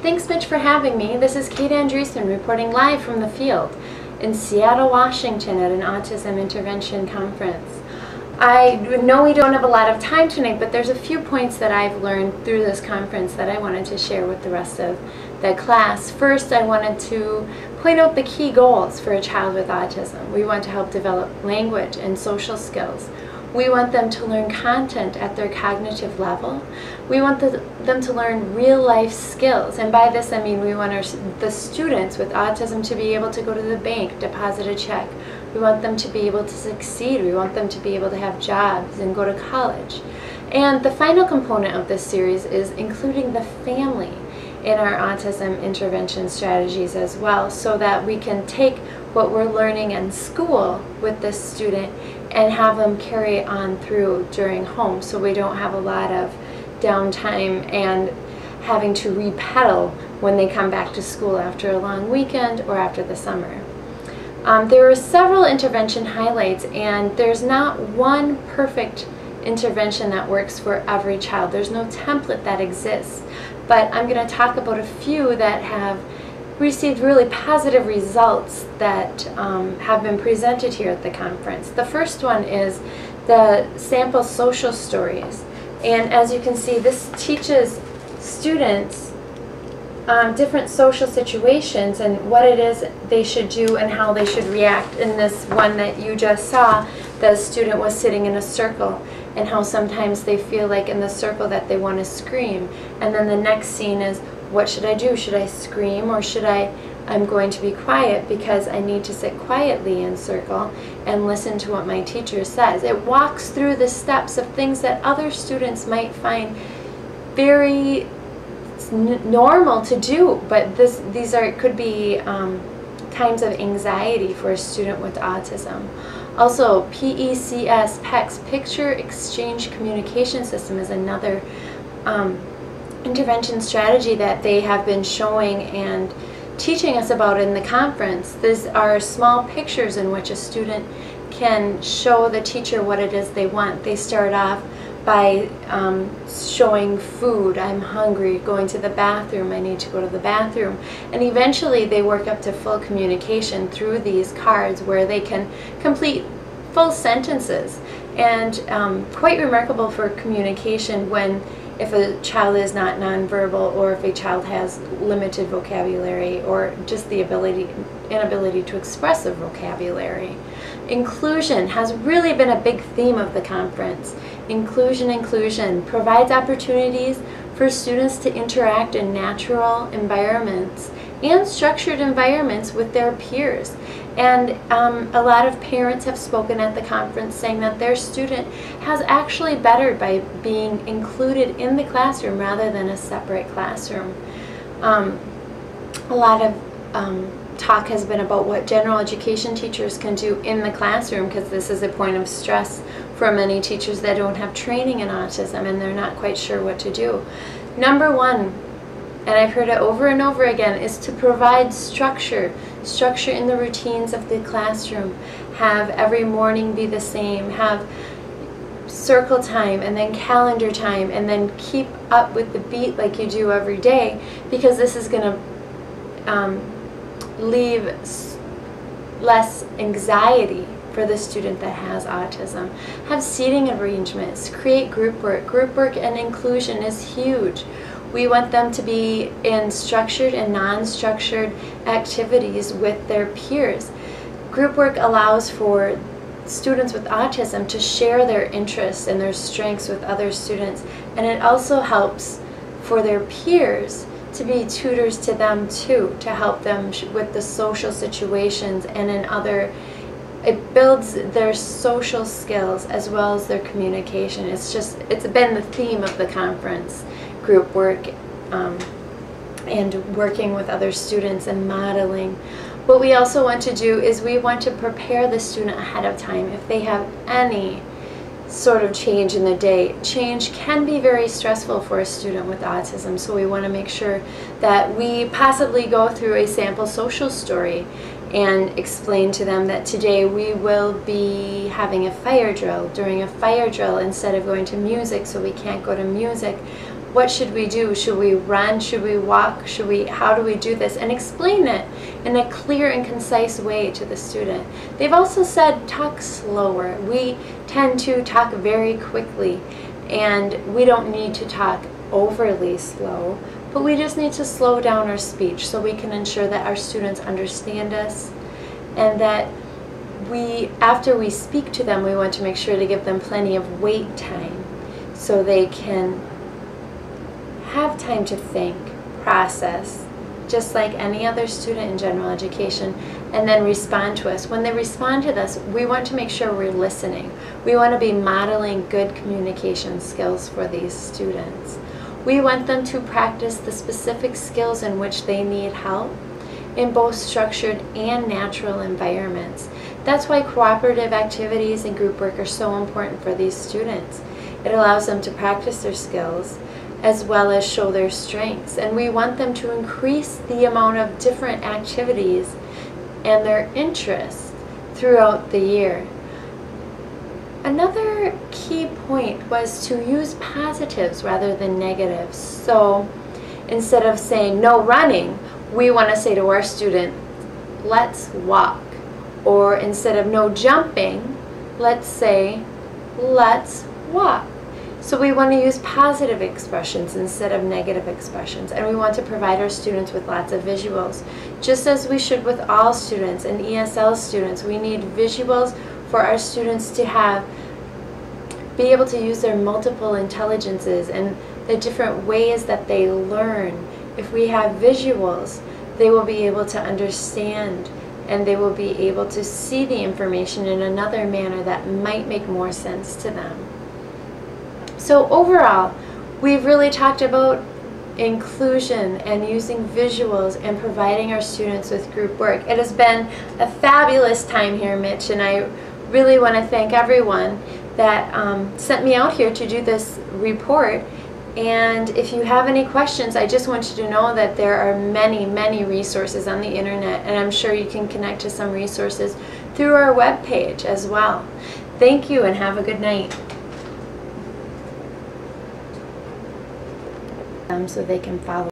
Thanks, Mitch, for having me. This is Kate Andreessen reporting live from the field in Seattle, Washington at an autism intervention conference. I know we don't have a lot of time tonight, but there's a few points that I've learned through this conference that I wanted to share with the rest of the class. First, I wanted to point out the key goals for a child with autism. We want to help develop language and social skills. We want them to learn content at their cognitive level. We want them to learn real-life skills, and by this I mean we want the students with autism to be able to go to the bank, deposit a check. We want them to be able to succeed. We want them to be able to have jobs and go to college. And the final component of this series is including the family in our autism intervention strategies as well, so that we can take what we're learning in school with this student and have them carry it on through during home, so we don't have a lot of downtime and having to repedal when they come back to school after a long weekend or after the summer. There are several intervention highlights, and there's not one perfect intervention that works for every child. There's no template that exists, but I'm going to talk about a few that have received really positive results that have been presented here at the conference. The first one is the sample social stories, and as you can see, this teaches students different social situations and what it is they should do and how they should react. In this one that you just saw, the student was sitting in a circle and how sometimes they feel like in the circle that they want to scream, and then the next scene is, what should I do? Should I scream, or should I'm going to be quiet because I need to sit quietly in circle and listen to what my teacher says. It walks through the steps of things that other students might find very normal to do, but these could be times of anxiety for a student with autism. Also, PECS, Picture Exchange Communication System, is another intervention strategy that they have been showing and teaching us about in the conference. These are small pictures in which a student can show the teacher what it is they want. They start off by showing food, I'm hungry, going to the bathroom, I need to go to the bathroom, and eventually they work up to full communication through these cards where they can complete full sentences. And quite remarkable for communication if a child is not nonverbal, or if a child has limited vocabulary, or just the inability to express a vocabulary. Inclusion has really been a big theme of the conference. Inclusion provides opportunities for students to interact in natural environments and structured environments with their peers. And a lot of parents have spoken at the conference saying that their student has actually bettered by being included in the classroom rather than a separate classroom. A lot of talk has been about what general education teachers can do in the classroom, because this is a point of stress for many teachers that don't have training in autism and they're not quite sure what to do. Number one, and I've heard it over and over again, is to provide structure in the routines of the classroom. Have every morning be the same, have circle time and then calendar time, and then keep up with the beat like you do every day, because this is going to leave less anxiety for the student that has autism. Have seating arrangements, create group work. Group work and inclusion is huge. We want them to be in structured and non-structured activities with their peers. Group work allows for students with autism to share their interests and their strengths with other students, and it also helps for their peers to be tutors to them too, to help them with the social situations and in other. It builds their social skills as well as their communication. It's been the theme of the conference, group work and working with other students and modeling. What we also want to do is we want to prepare the student ahead of time if they have any sort of change in the day. Change can be very stressful for a student with autism, so we want to make sure that we possibly go through a sample social story and explain to them that today we will be having a fire drill. During a fire drill, instead of going to music, so we can't go to music, What should we do? Should we run? Should we walk? How do we do this? And explain it in a clear and concise way to the student. They've also said talk slower. We tend to talk very quickly, and we don't need to talk overly slow, but we just need to slow down our speech so we can ensure that our students understand us, and that after we speak to them, we want to make sure to give them plenty of wait time so they can have time to think, process, just like any other student in general education, and then respond to us. When they respond to us, we want to make sure we're listening. We want to be modeling good communication skills for these students. We want them to practice the specific skills in which they need help in both structured and natural environments. That's why cooperative activities and group work are so important for these students. It allows them to practice their skills as well as show their strengths. And we want them to increase the amount of different activities and their interests throughout the year. Another key point was to use positives rather than negatives. So instead of saying no running, we want to say to our student, let's walk. Or instead of no jumping, let's say, let's walk. So we want to use positive expressions instead of negative expressions, and we want to provide our students with lots of visuals. Just as we should with all students and ESL students, we need visuals for our students to be able to use their multiple intelligences and the different ways that they learn. If we have visuals, they will be able to understand, and they will be able to see the information in another manner that might make more sense to them. So overall, we've really talked about inclusion and using visuals and providing our students with group work. It has been a fabulous time here, Mitch, and I really want to thank everyone that sent me out here to do this report. And if you have any questions, I just want you to know that there are many, many resources on the internet, and I'm sure you can connect to some resources through our webpage as well. Thank you, and have a good night. So they can follow.